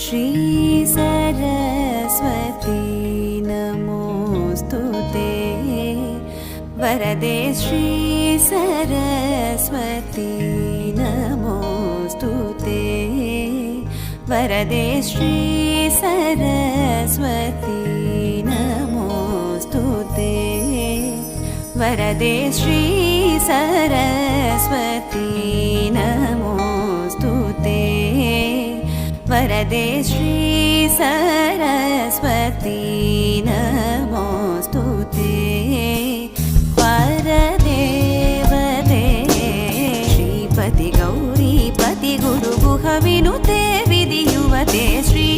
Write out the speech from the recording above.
श्री सरस्वती नमोस्तुते वरदे श्री सरस्वती नमोस्तुते वरदे श्री सरस्वती नमोस्तुते वरदे श्री सरस्वती नमोस्तुते वरदे श्री सरस्वती नमोस्तुते वरदे वदे श्रीपति गौरीपति गुरुगुह विनुते विधियुवते श्री